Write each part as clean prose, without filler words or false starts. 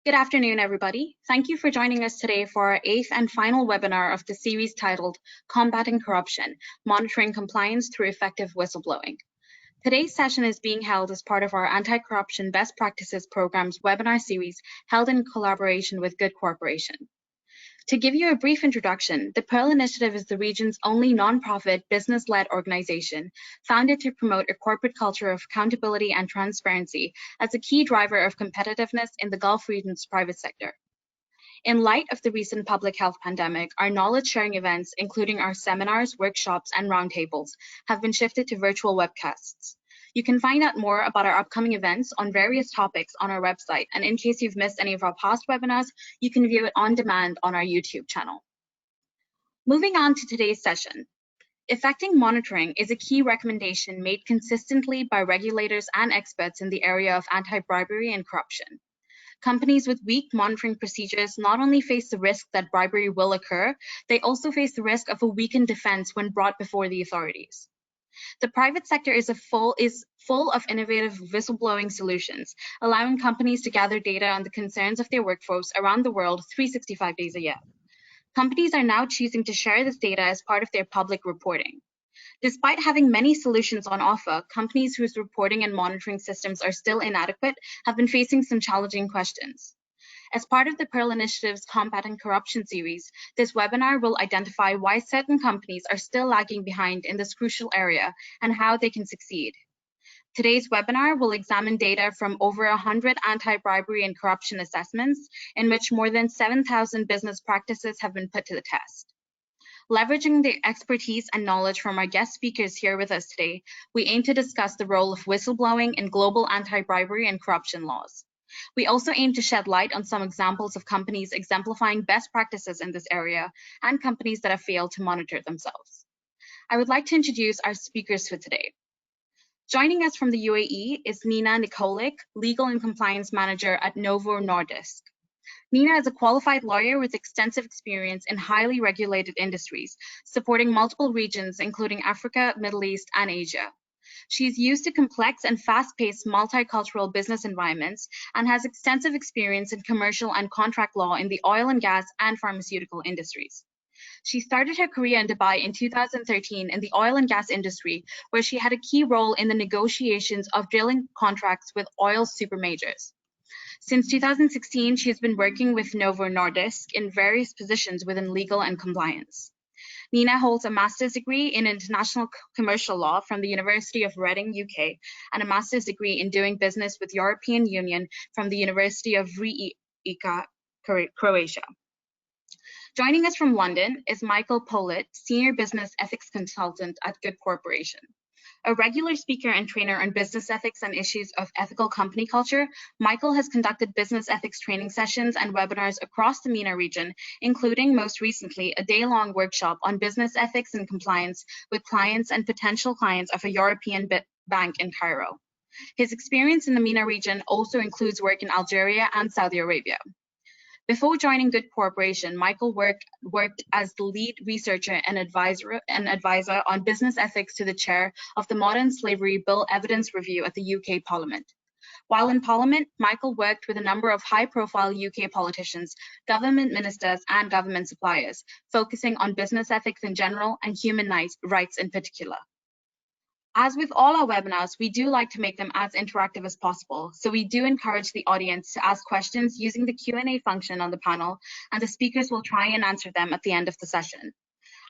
Good afternoon, everybody. Thank you for joining us today for our 8th and final webinar of the series titled Combating Corruption, Monitoring Compliance Through Effective Whistleblowing. Today's session is being held as part of our Anti-Corruption Best Practices Program's webinar series held in collaboration with Good Corporation. To give you a brief introduction, the Pearl Initiative is the region's only nonprofit, business-led organization founded to promote a corporate culture of accountability and transparency as a key driver of competitiveness in the Gulf region's private sector. In light of the recent public health pandemic, our knowledge-sharing events, including our seminars, workshops, and roundtables, have been shifted to virtual webcasts. You can find out more about our upcoming events on various topics on our website, and in case you've missed any of our past webinars, you can view it on demand on our YouTube channel. Moving on to today's session. Effective monitoring is a key recommendation made consistently by regulators and experts in the area of anti-bribery and corruption. Companies with weak monitoring procedures not only face the risk that bribery will occur, they also face the risk of a weakened defense when brought before the authorities. The private sector is full of innovative whistleblowing solutions, allowing companies to gather data on the concerns of their workforce around the world 365 days a year. Companies are now choosing to share this data as part of their public reporting. Despite having many solutions on offer, companies whose reporting and monitoring systems are still inadequate have been facing some challenging questions. As part of the Pearl Initiative's Combating Corruption series, this webinar will identify why certain companies are still lagging behind in this crucial area and how they can succeed. Today's webinar will examine data from over 100 anti-bribery and corruption assessments, in which more than 7,000 business practices have been put to the test. Leveraging the expertise and knowledge from our guest speakers here with us today, we aim to discuss the role of whistleblowing in global anti-bribery and corruption laws. We also aim to shed light on some examples of companies exemplifying best practices in this area and companies that have failed to monitor themselves. I would like to introduce our speakers for today. Joining us from the UAE is Nina Nikolic, Legal and Compliance Manager at Novo Nordisk. Nina is a qualified lawyer with extensive experience in highly regulated industries, supporting multiple regions, including Africa, Middle East, and Asia. She is used to complex and fast-paced multicultural business environments and has extensive experience in commercial and contract law in the oil and gas and pharmaceutical industries. She started her career in Dubai in 2013 in the oil and gas industry, where she had a key role in the negotiations of drilling contracts with oil supermajors. Since 2016, she has been working with Novo Nordisk in various positions within legal and compliance. Nina holds a master's degree in international commercial law from the University of Reading, UK, and a master's degree in doing business with European Union from the University of Rijeka, Croatia. Joining us from London is Michael Pollitt, Senior Business Ethics Consultant at Good Corporation. A regular speaker and trainer on business ethics and issues of ethical company culture, Michael has conducted business ethics training sessions and webinars across the MENA region, including most recently a day-long workshop on business ethics and compliance with clients and potential clients of a European bank in Cairo. His experience in the MENA region also includes work in Algeria and Saudi Arabia. Before joining Good Corporation, Michael worked as the lead researcher and advisor on business ethics to the chair of the Modern Slavery Bill Evidence Review at the UK Parliament. While in Parliament, Michael worked with a number of high-profile UK politicians, government ministers, and government suppliers, focusing on business ethics in general and human rights in particular. As with all our webinars, we do like to make them as interactive as possible, so we do encourage the audience to ask questions using the Q&A function on the panel, and the speakers will try and answer them at the end of the session.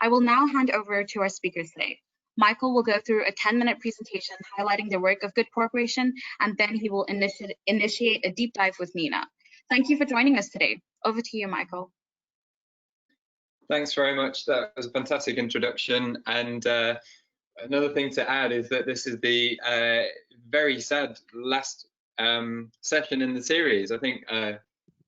I will now hand over to our speakers today. Michael will go through a 10-minute presentation highlighting the work of Good Corporation, and then he will initiate a deep dive with Nina. Thank you for joining us today. Over to you, Michael. Thanks very much. That was a fantastic introduction, and another thing to add is that this is the very sad last session in the series. I think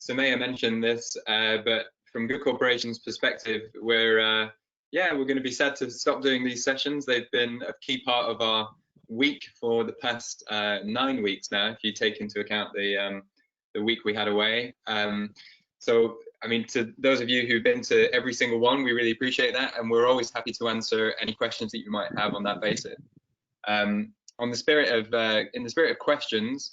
Sumaya mentioned this, but from Good Corporation's perspective, we're going to be sad to stop doing these sessions. They've been a key part of our week for the past 9 weeks now, if you take into account the week we had away. So, I mean, to those of you who've been to every single one, we really appreciate that, and we're always happy to answer any questions that you might have on that basis. In the spirit of questions,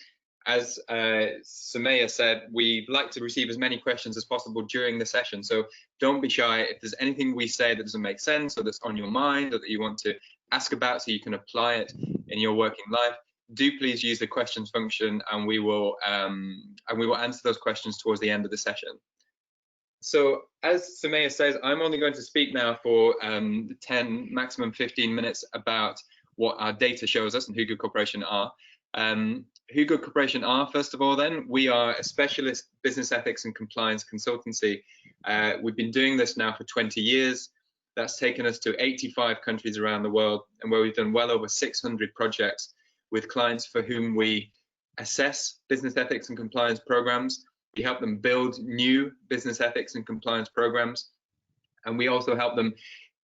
as Sumaya said, we'd like to receive as many questions as possible during the session. So don't be shy. If there's anything we say that doesn't make sense or that's on your mind or that you want to ask about so you can apply it in your working life, do please use the questions function, and we will answer those questions towards the end of the session. So as Sumaya says, I'm only going to speak now for 10, maximum 15 minutes about what our data shows us and who Good Corporation are. Who Good Corporation are, first of all, then, we are a specialist business ethics and compliance consultancy. We've been doing this now for 20 years. That's taken us to 85 countries around the world, and where we've done well over 600 projects with clients for whom we assess business ethics and compliance programs. We help them build new business ethics and compliance programs, and we also help them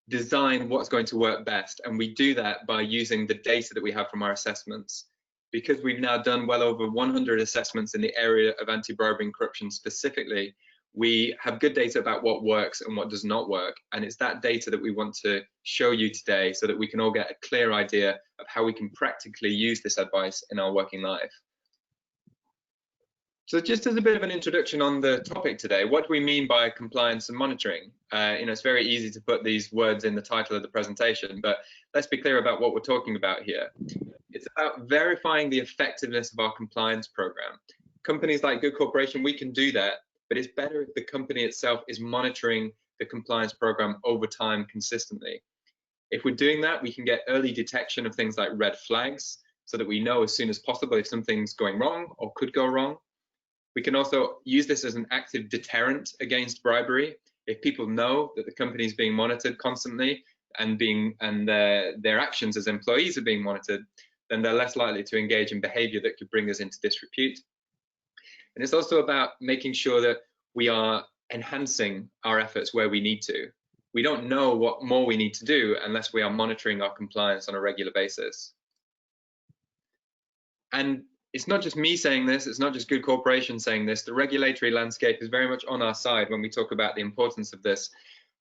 design what's going to work best. And we do that by using the data that we have from our assessments. Because we've now done well over 100 assessments in the area of anti-bribery and corruption specifically, we have good data about what works and what does not work. And it's that data that we want to show you today so that we can all get a clear idea of how we can practically use this advice in our working life. So just as a bit of an introduction on the topic today, what do we mean by compliance and monitoring? It's very easy to put these words in the title of the presentation, but let's be clear about what we're talking about here. It's about verifying the effectiveness of our compliance program. Companies like Good Corporation, we can do that, but it's better if the company itself is monitoring the compliance program over time consistently. If we're doing that, we can get early detection of things like red flags so that we know as soon as possible if something's going wrong or could go wrong. We can also use this as an active deterrent against bribery. If people know that the company is being monitored constantly and their actions as employees are being monitored, then they're less likely to engage in behavior that could bring us into disrepute. And it's also about making sure that we are enhancing our efforts where we need to. We don't know what more we need to do unless we are monitoring our compliance on a regular basis. And it's not just me saying this, it's not just Good Corporation saying this. The regulatory landscape is very much on our side when we talk about the importance of this.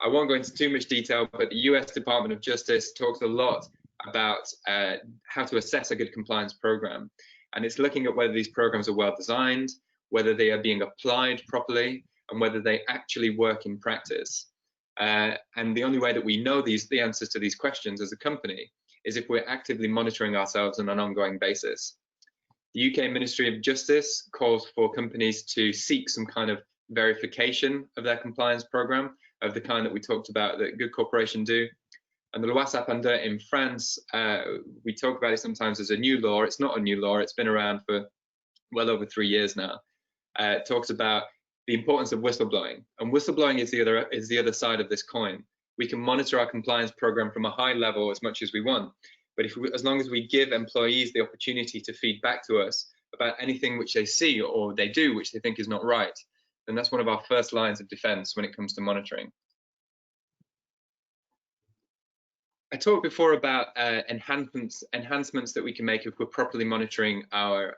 I won't go into too much detail, but the US Department of Justice talks a lot about how to assess a good compliance program. And it's looking at whether these programs are well designed, whether they are being applied properly, and whether they actually work in practice. And the only way that we know the answers to these questions as a company is if we're actively monitoring ourselves on an ongoing basis. The UK Ministry of Justice calls for companies to seek some kind of verification of their compliance program, of the kind that we talked about that Good Corporation do. And the loi Sapin-2 in France, we talk about it sometimes as a new law. It's not a new law, it's been around for well over 3 years now. It talks about the importance of whistleblowing. And whistleblowing is the other side of this coin. We can monitor our compliance program from a high level as much as we want. But as long as we give employees the opportunity to feed back to us about anything which they see or they do which they think is not right, then that's one of our first lines of defense when it comes to monitoring. I talked before about enhancements that we can make if we're properly monitoring our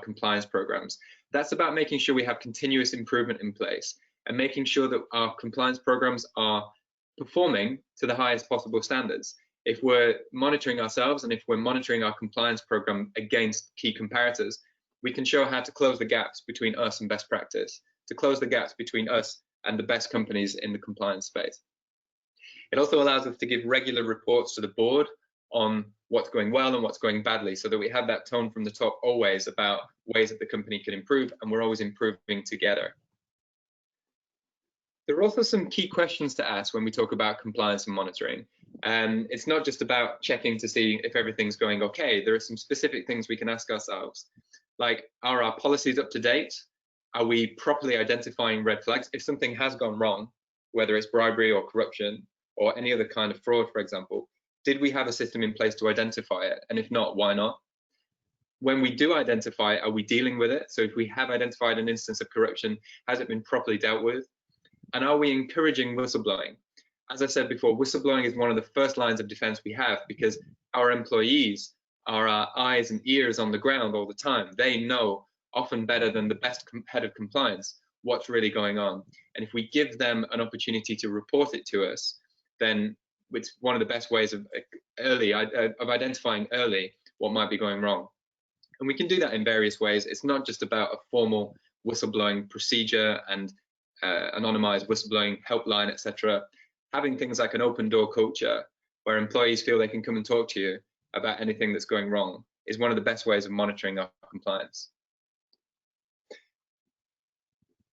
compliance programs. That's about making sure we have continuous improvement in place and making sure that our compliance programs are performing to the highest possible standards. If we're monitoring ourselves and if we're monitoring our compliance program against key comparators, we can show how to close the gaps between us and best practice, to close the gaps between us and the best companies in the compliance space. It also allows us to give regular reports to the board on what's going well and what's going badly, so that we have that tone from the top always about ways that the company can improve, and we're always improving together. There are also some key questions to ask when we talk about compliance and monitoring. It's not just about checking to see if everything's going okay. There are some specific things we can ask ourselves, like, are our policies up to date? Are we properly identifying red flags? If something has gone wrong, whether it's bribery or corruption or any other kind of fraud, for example, did we have a system in place to identify it? And if not, why not? When we do identify it, are we dealing with it? So if we have identified an instance of corruption, has it been properly dealt with? And are we encouraging whistleblowing? As I said before, whistleblowing is one of the first lines of defense we have, because our employees are our eyes and ears on the ground all the time. They know, often better than the best head of compliance, what's really going on. And if we give them an opportunity to report it to us, then it's one of the best ways of identifying early what might be going wrong. And we can do that in various ways. It's not just about a formal whistleblowing procedure and anonymized whistleblowing helpline, etc. Having things like an open door culture where employees feel they can come and talk to you about anything that's going wrong is one of the best ways of monitoring our compliance.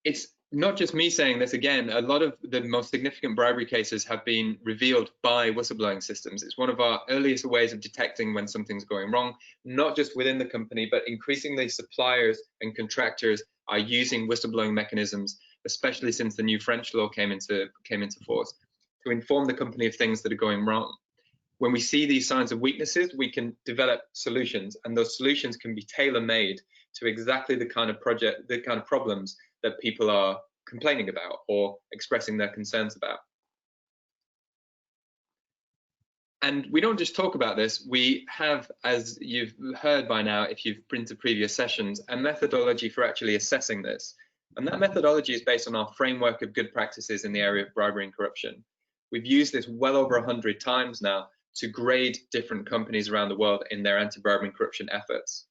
It's not just me saying this. Again, a lot of the most significant bribery cases have been revealed by whistleblowing systems. It's one of our earliest ways of detecting when something's going wrong, not just within the company, but increasingly suppliers and contractors are using whistleblowing mechanisms, especially since the new French law came into force, to inform the company of things that are going wrong. When we see these signs of weaknesses, we can develop solutions, and those solutions can be tailor-made to exactly the kind of problems that people are complaining about or expressing their concerns about. And we don't just talk about this, we have, as you've heard by now, if you've been to previous sessions, a methodology for actually assessing this. And that methodology is based on our framework of good practices in the area of bribery and corruption. We've used this well over 100 times now to grade different companies around the world in their anti-bribery and corruption efforts.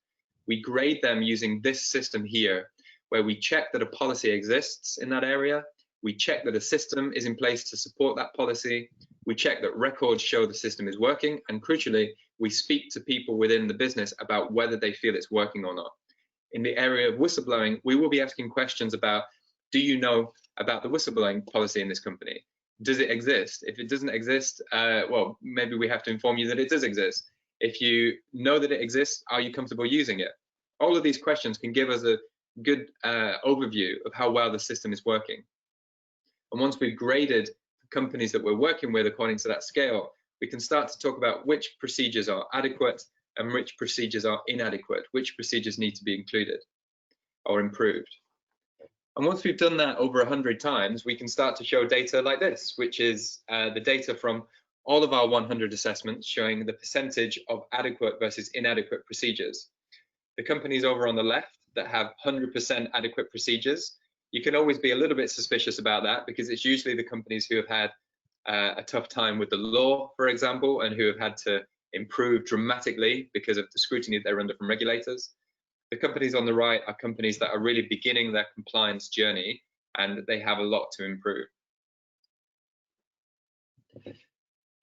We grade them using this system here, where we check that a policy exists in that area, we check that a system is in place to support that policy, we check that records show the system is working, and crucially, we speak to people within the business about whether they feel it's working or not. In the area of whistleblowing, we will be asking questions about, do you know about the whistleblowing policy in this company? Does it exist? If it doesn't exist, well, maybe we have to inform you that it does exist. If you know that it exists, are you comfortable using it? All of these questions can give us a good overview of how well the system is working. And once we've graded companies that we're working with according to that scale, we can start to talk about which procedures are adequate and which procedures are inadequate, which procedures need to be included or improved. And once we've done that over 100 times, we can start to show data like this, which is the data from all of our 100 assessments showing the percentage of adequate versus inadequate procedures. The companies over on the left that have 100% adequate procedures, you can always be a little bit suspicious about that because it's usually the companies who have had a tough time with the law, for example, and who have had to improve dramatically because of the scrutiny they're under from regulators. The companies on the right are companies that are really beginning their compliance journey and they have a lot to improve.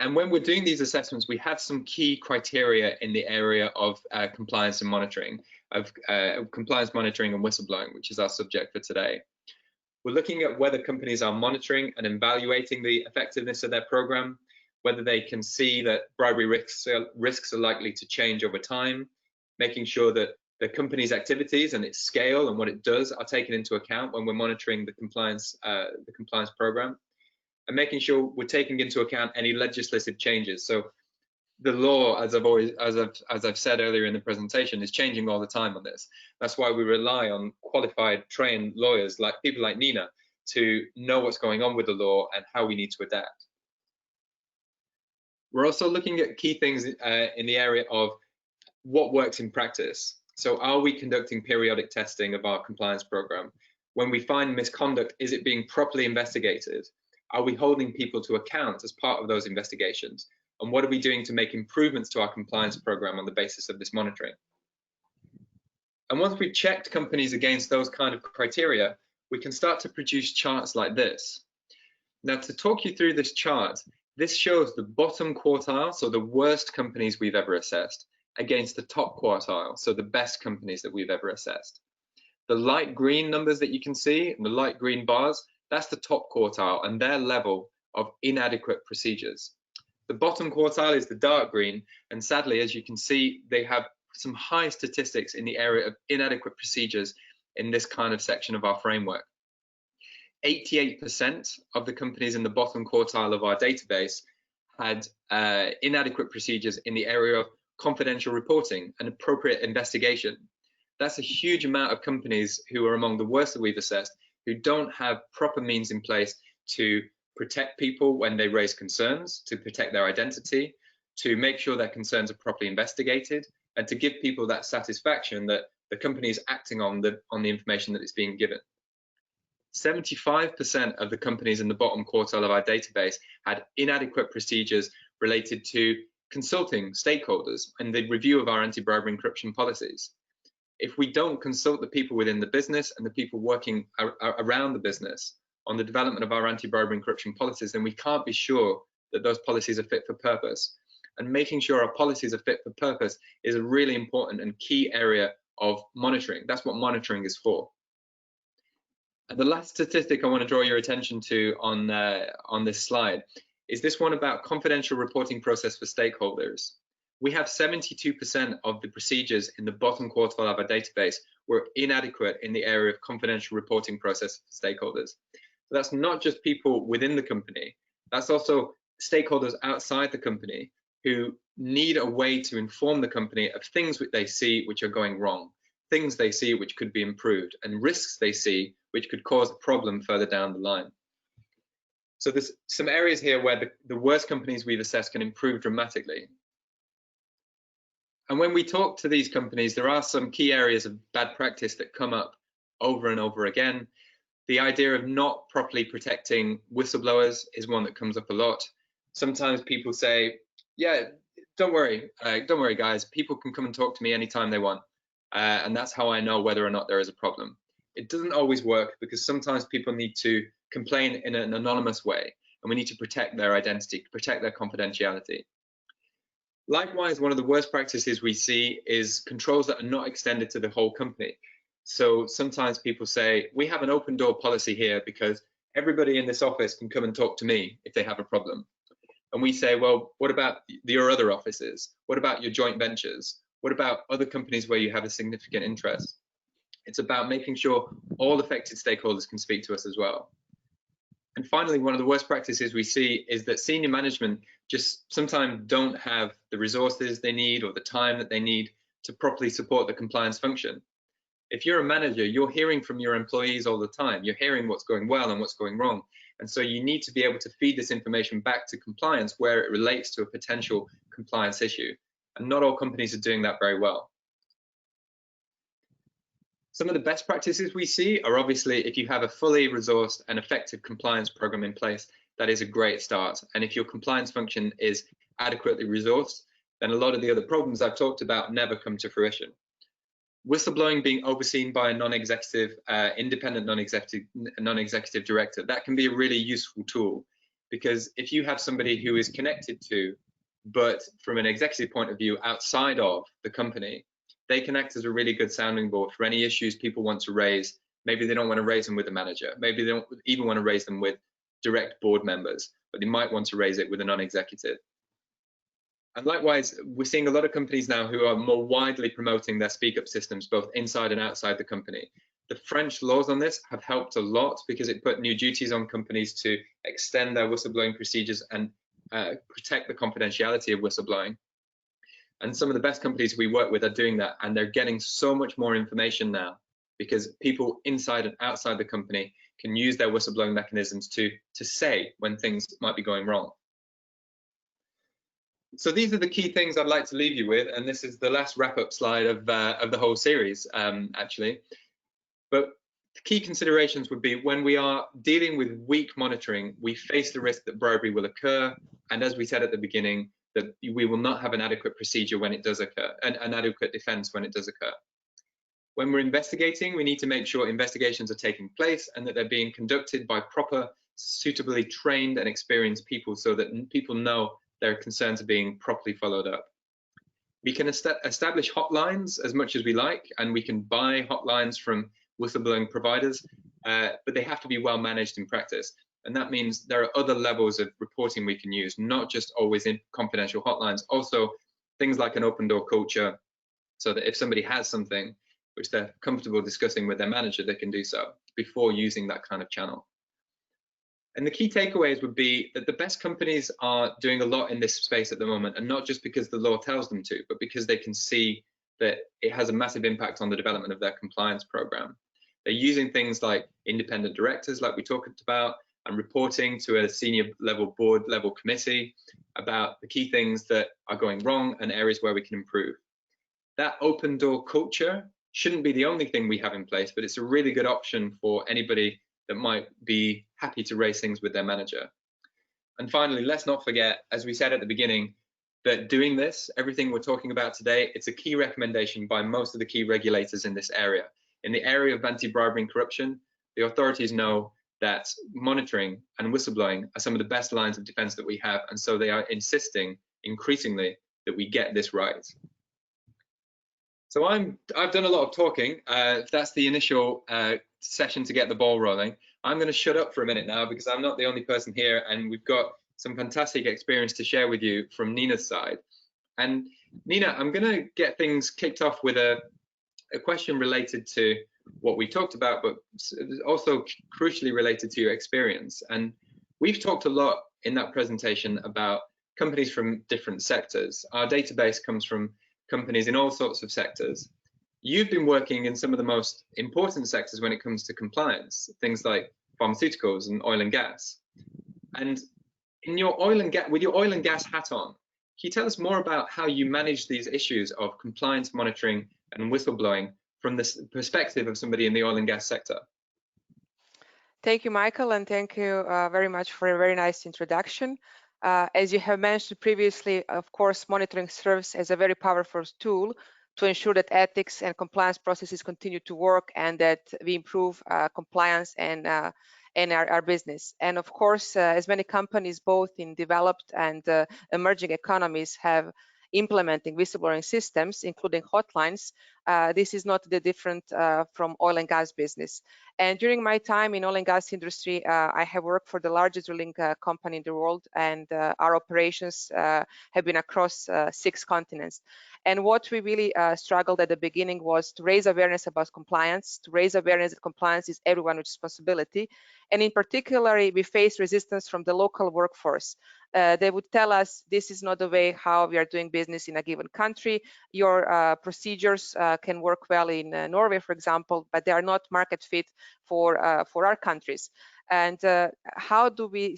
And when we're doing these assessments, we have some key criteria in the area of compliance and monitoring, compliance monitoring and whistleblowing, which is our subject for today. We're looking at whether companies are monitoring and evaluating the effectiveness of their program, whether they can see that bribery risks are likely to change over time, making sure that the company's activities and its scale and what it does are taken into account when we're monitoring the compliance program, and making sure we're taking into account any legislative changes. So the law, as I've said earlier in the presentation, is changing all the time on this. That's why we rely on qualified, trained lawyers, like people like Nina, to know what's going on with the law and how we need to adapt. We're also looking at key things in the area of what works in practice. So are we conducting periodic testing of our compliance program? When we find misconduct, is it being properly investigated? Are we holding people to account as part of those investigations? And what are we doing to make improvements to our compliance program on the basis of this monitoring? And once we've checked companies against those kind of criteria, we can start to produce charts like this. Now, to talk you through this chart, this shows the bottom quartile, so the worst companies we've ever assessed, against the top quartile, so the best companies that we've ever assessed. The light green numbers that you can see, and the light green bars, that's the top quartile and their level of inadequate procedures. The bottom quartile is the dark green, and sadly, as you can see, they have some high statistics in the area of inadequate procedures in this kind of section of our framework. 88% of the companies in the bottom quartile of our database had inadequate procedures in the area of confidential reporting and appropriate investigation. That's a huge amount of companies who are among the worst that we've assessed, who don't have proper means in place to protect people when they raise concerns, to protect their identity, to make sure their concerns are properly investigated, and to give people that satisfaction that the company is acting on the information that is being given. 75% of the companies in the bottom quartile of our database had inadequate procedures related to consulting stakeholders and the review of our anti-bribery and corruption policies. if we don't consult the people within the business and the people working around the business on the development of our anti-bribery and corruption policies, then we can't be sure that those policies are fit for purpose. And making sure our policies are fit for purpose is a really important and key area of monitoring. That's what monitoring is for. And the last statistic I want to draw your attention to on this slide is this one about confidential reporting process for stakeholders. We have 72% of the procedures in the bottom quartile of our database were inadequate in the area of confidential reporting process for stakeholders. So that's not just people within the company, that's also stakeholders outside the company who need a way to inform the company of things which they see which are going wrong, things they see which could be improved, and risks they see which could cause a problem further down the line. So there's some areas here where the worst companies we've assessed can improve dramatically. And when we talk to these companies, there are some key areas of bad practice that come up over and over again. The idea of not properly protecting whistleblowers is one that comes up a lot. Sometimes people say, yeah, don't worry guys, people can come and talk to me anytime they want. And that's how I know whether or not there is a problem. It doesn't always work, because sometimes people need to complain in an anonymous way, and we need to protect their identity, protect their confidentiality. Likewise, one of the worst practices we see is controls that are not extended to the whole company. So sometimes people say, we have an open door policy here because everybody in this office can come and talk to me if they have a problem. And we say, well, what about your other offices? What about your joint ventures? What about other companies where you have a significant interest? It's about making sure all affected stakeholders can speak to us as well. And finally, one of the worst practices we see is that senior management just sometimes don't have the resources they need or the time that they need to properly support the compliance function. If you're a manager, you're hearing from your employees all the time. You're hearing what's going well and what's going wrong. And so you need to be able to feed this information back to compliance where it relates to a potential compliance issue. And not all companies are doing that very well. Some of the best practices we see are obviously if you have a fully resourced and effective compliance program in place, that is a great start. And if your compliance function is adequately resourced, then a lot of the other problems I've talked about never come to fruition. Whistleblowing being overseen by a non-executive, independent non-executive director, that can be a really useful tool, because if you have somebody who is connected to, but from an executive point of view outside of the company, they can act as a really good sounding board for any issues people want to raise. Maybe they don't want to raise them with the manager. Maybe they don't even want to raise them with direct board members, but they might want to raise it with a non-executive. And likewise, we're seeing a lot of companies now who are more widely promoting their speak up systems, both inside and outside the company. The French laws on this have helped a lot because it put new duties on companies to extend their whistleblowing procedures and protect the confidentiality of whistleblowing. And some of the best companies we work with are doing that, and they're getting so much more information now because people inside and outside the company can use their whistleblowing mechanisms to say when things might be going wrong. So these are the key things I'd like to leave you with, and this is the last wrap-up slide of the whole series, actually. But the key considerations would be when we are dealing with weak monitoring, we face the risk that bribery will occur, and as we said at the beginning, that we will not have an adequate procedure when it does occur, an adequate defense when it does occur. When we're investigating, we need to make sure investigations are taking place and that they're being conducted by proper, suitably trained and experienced people so that people know their concerns are being properly followed up. We can establish hotlines as much as we like, and we can buy hotlines from whistleblowing providers, but they have to be well managed in practice. And that means there are other levels of reporting we can use, not just always in confidential hotlines, also things like an open door culture, so that if somebody has something which they're comfortable discussing with their manager, they can do so before using that kind of channel. And the key takeaways would be that the best companies are doing a lot in this space at the moment, and not just because the law tells them to, but because they can see that it has a massive impact on the development of their compliance program. They're using things like independent directors, like we talked about, and reporting to a senior level board level committee about the key things that are going wrong and areas where we can improve. That open door culture shouldn't be the only thing we have in place, but it's a really good option for anybody that might be happy to raise things with their manager. And finally, let's not forget, as we said at the beginning, that doing this, everything we're talking about today, it's a key recommendation by most of the key regulators in this area. In the area of anti-bribery and corruption, the authorities know that monitoring and whistleblowing are some of the best lines of defense that we have, and so they are insisting increasingly that we get this right. So I've done a lot of talking. That's the initial session to get the ball rolling. I'm going to shut up for a minute now because I'm not the only person here, and we've got some fantastic experience to share with you from Nina's side. And Nina, I'm going to get things kicked off with a question related to what we talked about, but also crucially related to your experience. And we've talked a lot in that presentation about companies from different sectors. Our database comes from companies in all sorts of sectors. You've been working in some of the most important sectors when it comes to compliance, things like pharmaceuticals and oil and gas. And in your with your oil and gas hat on, can you tell us more about how you manage these issues of compliance monitoring and whistleblowing from the perspective of somebody in the oil and gas sector? Thank you, Michael, and thank you very much for a very nice introduction. As you have mentioned previously, of course, monitoring serves as a very powerful tool to ensure that ethics and compliance processes continue to work and that we improve compliance and our business. And of course, as many companies, both in developed and emerging economies, have implementing whistleblowing systems, including hotlines, this is not the different from oil and gas business. And during my time in oil and gas industry, I have worked for the largest drilling company in the world, and our operations have been across 6 continents. And what we really struggled at the beginning was to raise awareness about compliance, to raise awareness that compliance is everyone's responsibility. And in particular, we faced resistance from the local workforce. They would tell us this is not the way how we are doing business in a given country. Your procedures can work well in Norway, for example, but they are not market fit for our countries. And how do we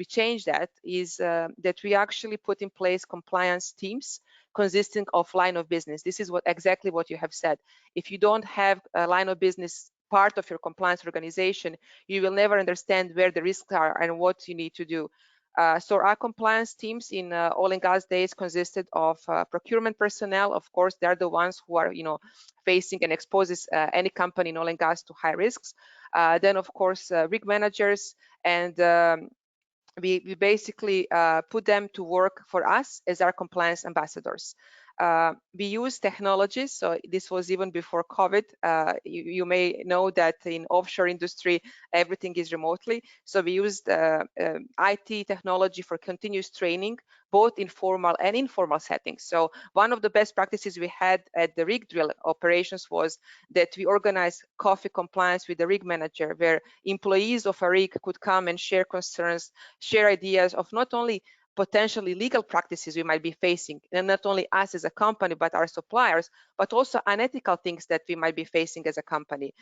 change that is that we actually put in place compliance teams consisting of line of business. This is exactly what you have said. If you don't have a line of business part of your compliance organization, you will never understand where the risks are and what you need to do. So our compliance teams in oil and gas days consisted of procurement personnel. Of course, they're the ones who are, facing and exposes any company in oil and gas to high risks. Then, of course, rig managers, and we basically put them to work for us as our compliance ambassadors. We use technologies, so this was even before COVID. You may know that in offshore industry, everything is remotely. So we used IT technology for continuous training, both in formal and informal settings. So one of the best practices we had at the rig drill operations was that we organized coffee compliance with the rig manager, where employees of a rig could come and share concerns, share ideas of not only potentially legal practices we might be facing, and not only us as a company, but our suppliers, but also unethical things that we might be facing as a company.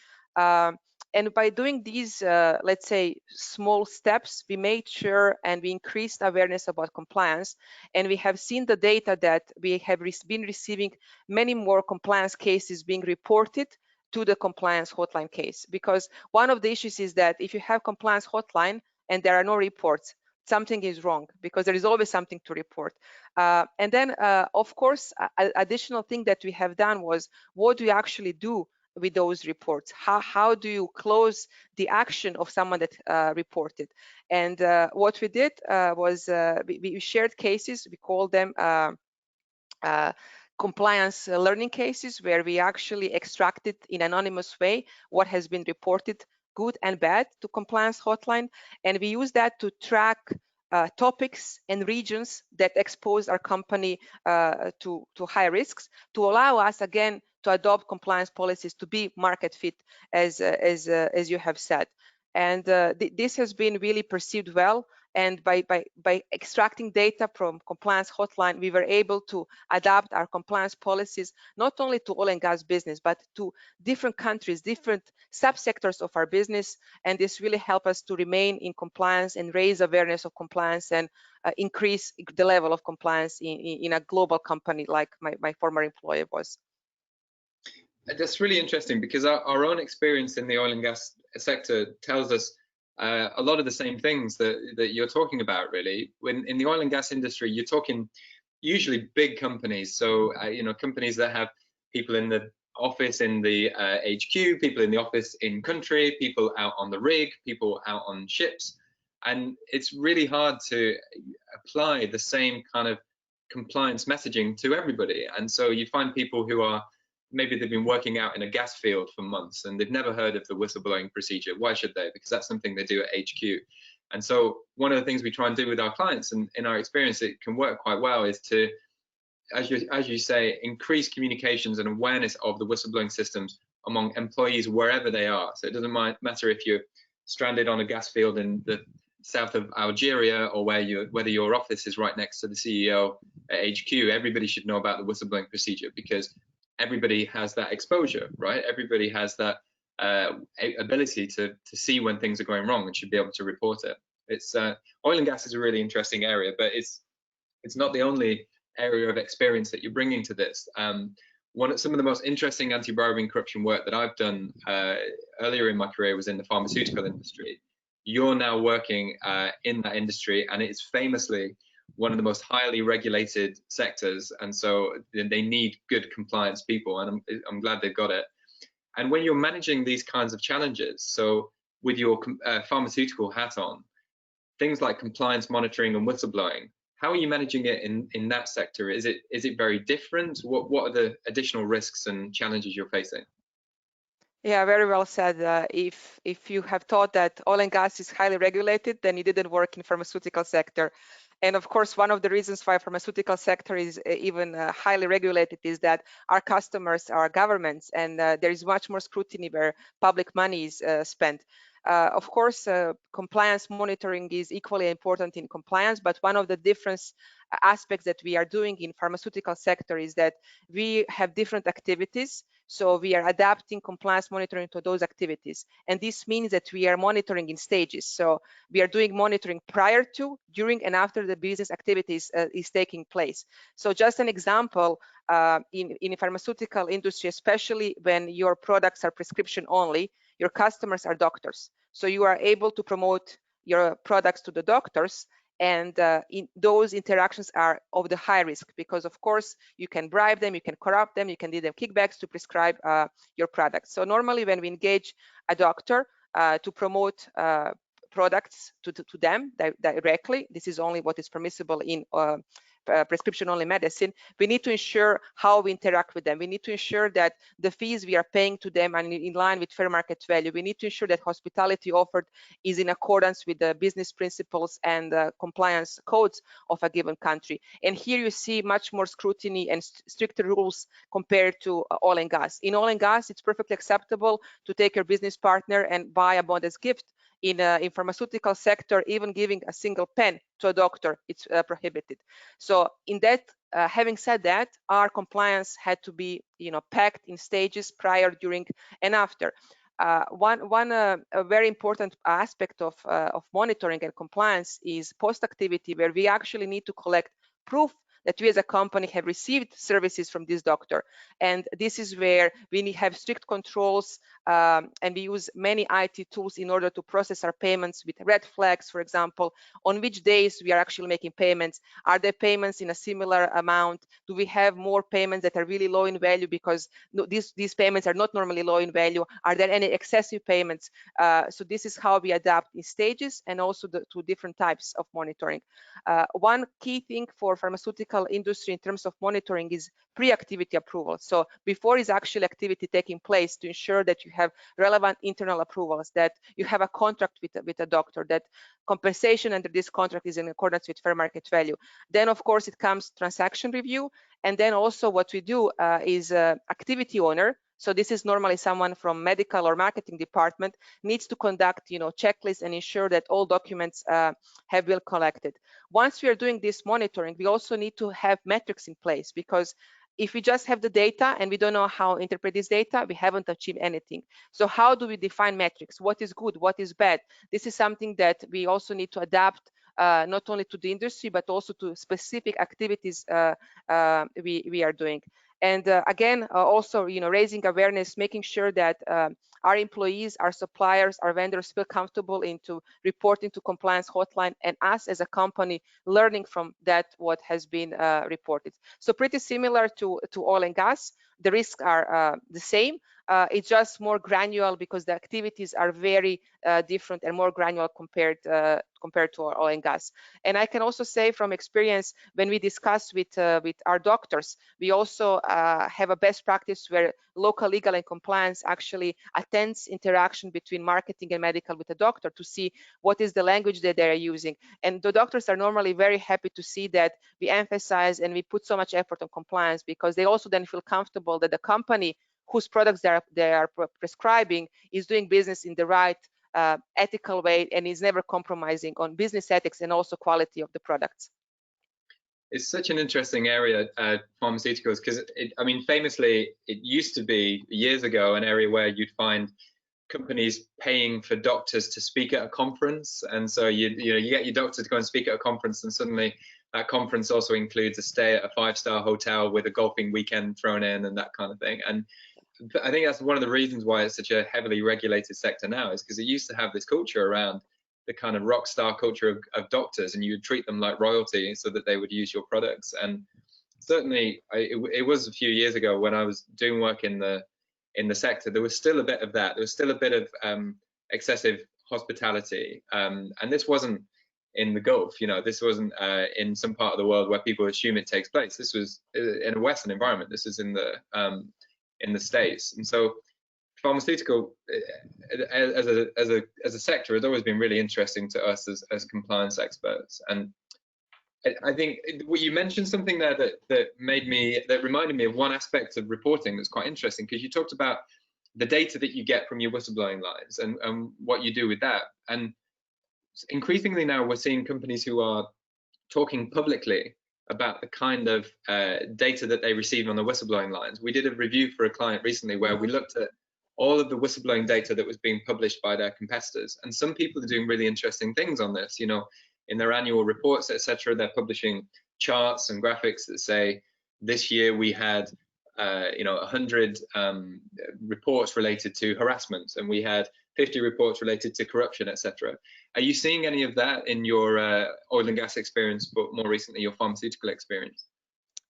And by doing these, let's say, small steps, we made sure and we increased awareness about compliance. And we have seen the data that we have been receiving many more compliance cases being reported to the compliance hotline case. Because one of the issues is that if you have compliance hotline and there are no reports, something is wrong, because there is always something to report. And then, of course, additional thing that we have done was, what do you actually do with those reports? How do you close the action of someone that reported? And what we did was we shared cases. We call them compliance learning cases, where we actually extracted in an anonymous way what has been reported, good and bad, to compliance hotline, and we use that to track topics and regions that expose our company to high risks, to allow us again to adopt compliance policies to be market fit, as you have said. And this has been really perceived well. And by extracting data from compliance hotline, we were able to adapt our compliance policies not only to oil and gas business, but to different countries, different subsectors of our business. And this really helped us to remain in compliance and raise awareness of compliance and increase the level of compliance in a global company like my former employer was. That's really interesting, because our own experience in the oil and gas sector tells us a lot of the same things that you're talking about, really. When in the oil and gas industry, you're talking usually big companies. So companies that have people in the office in the HQ, people in the office in country, people out on the rig, people out on ships, and it's really hard to apply the same kind of compliance messaging to everybody. And so you find people who are, maybe they've been working out in a gas field for months and they've never heard of the whistleblowing procedure. Why should they? Because that's something they do at HQ. And so one of the things we try and do with our clients, and in our experience it can work quite well, is to, as you say, increase communications and awareness of the whistleblowing systems among employees wherever they are. So it doesn't matter if you're stranded on a gas field in the south of Algeria, or whether your office is right next to the CEO at HQ. Everybody should know about the whistleblowing procedure, because everybody has that exposure, right? Everybody has that ability to see when things are going wrong and should be able to report it. It's oil and gas is a really interesting area, but it's not the only area of experience that you're bringing to this. Some of the most interesting anti-bribery and corruption work that I've done earlier in my career was in the pharmaceutical industry. You're now working in that industry, and it's famously one of the most highly regulated sectors, and so they need good compliance people, and I'm glad they've got it. And when you're managing these kinds of challenges, so with your pharmaceutical hat on, things like compliance monitoring and whistleblowing, how are you managing it in that sector? Is it very different? What are the additional risks and challenges you're facing? Yeah, very well said. If you have thought that oil and gas is highly regulated, then you didn't work in pharmaceutical sector. And of course, one of the reasons why pharmaceutical sector is even highly regulated is that our customers are governments, and there is much more scrutiny where public money is spent. Of course, compliance monitoring is equally important in compliance, but one of the different aspects that we are doing in pharmaceutical sector is that we have different activities. So we are adapting compliance monitoring to those activities. And this means that we are monitoring in stages. So we are doing monitoring prior to, during, and after the business activities is taking place. So just an example, in pharmaceutical industry, especially when your products are prescription only, your customers are doctors. So you are able to promote your products to the doctors, and those interactions are of the high risk, because of course you can bribe them, you can corrupt them, you can give them kickbacks to prescribe your products. So normally when we engage a doctor to promote products to them directly, this is only what is permissible in prescription-only medicine, we need to ensure how we interact with them. We need to ensure that the fees we are paying to them are in line with fair market value. We need to ensure that hospitality offered is in accordance with the business principles and compliance codes of a given country. And here you see much more scrutiny and stricter rules compared to oil and gas. In oil and gas, it's perfectly acceptable to take your business partner and buy a modest gift. In pharmaceutical sector, even giving a single pen to a doctor, it's prohibited. So in that, having said that, our compliance had to be, packed in stages prior, during, and after. One very important aspect of monitoring and compliance is post-activity, where we actually need to collect proof that we as a company have received services from this doctor. And this is where we have strict controls, and we use many IT tools in order to process our payments with red flags, for example, on which days we are actually making payments. Are there payments in a similar amount? Do we have more payments that are really low in value because these payments are not normally low in value? Are there any excessive payments? So this is how we adapt in stages, and also to different types of monitoring. One key thing for pharmaceutical industry in terms of monitoring is pre-activity approval. So before is actually activity taking place, to ensure that you have relevant internal approvals, that you have a contract with a doctor, that compensation under this contract is in accordance with fair market value. Then of course it comes transaction review, and then also what we do is activity owner. So this is normally someone from medical or marketing department needs to conduct, checklists and ensure that all documents have been collected. Once we are doing this monitoring, we also need to have metrics in place, because if we just have the data and we don't know how to interpret this data, we haven't achieved anything. So how do we define metrics? What is good? What is bad? This is something that we also need to adapt, not only to the industry, but also to specific activities we are doing. And again, also, raising awareness, making sure that our employees, our suppliers, our vendors feel comfortable into reporting to compliance hotline, and us as a company learning from that what has been reported. So pretty similar to oil and gas. The risks are the same. It's just more granular because the activities are very different and more granular compared to oil and gas. And I can also say from experience, when we discuss with our doctors, we also have a best practice where local legal and compliance actually attends interaction between marketing and medical with the doctor to see what is the language that they are using. And the doctors are normally very happy to see that we emphasize and we put so much effort on compliance, because they also then feel comfortable that the company whose products they are prescribing is doing business in the right ethical way and is never compromising on business ethics and also quality of the products. It's such an interesting area, pharmaceuticals, because I mean, famously, it used to be years ago an area where you'd find companies paying for doctors to speak at a conference, and so you get your doctor to go and speak at a conference, and suddenly that conference also includes a stay at a 5-star hotel with a golfing weekend thrown in and that kind of thing. And I think that's one of the reasons why it's such a heavily regulated sector now, is because it used to have this culture around the kind of rock star culture of doctors, and you would treat them like royalty so that they would use your products. And certainly it was a few years ago when I was doing work in the sector, there was still a bit of that. There was still a bit of excessive hospitality, and this wasn't in the Gulf, this wasn't in some part of the world where people assume it takes place. This was in a Western environment. This is in the States. And so pharmaceutical as a sector has always been really interesting to us as compliance experts. And I think you mentioned something there that reminded me of one aspect of reporting that's quite interesting, because you talked about the data that you get from your whistleblowing lines and what you do with that. And increasingly now we're seeing companies who are talking publicly about the kind of data that they receive on the whistleblowing lines. We did a review for a client recently where we looked at all of the whistleblowing data that was being published by their competitors, and some people are doing really interesting things on this. In their annual reports, etc., they're publishing charts and graphics that say this year we had 100 reports related to harassment, and we had 50 reports related to corruption, etc. Are you seeing any of that in your oil and gas experience, but more recently your pharmaceutical experience?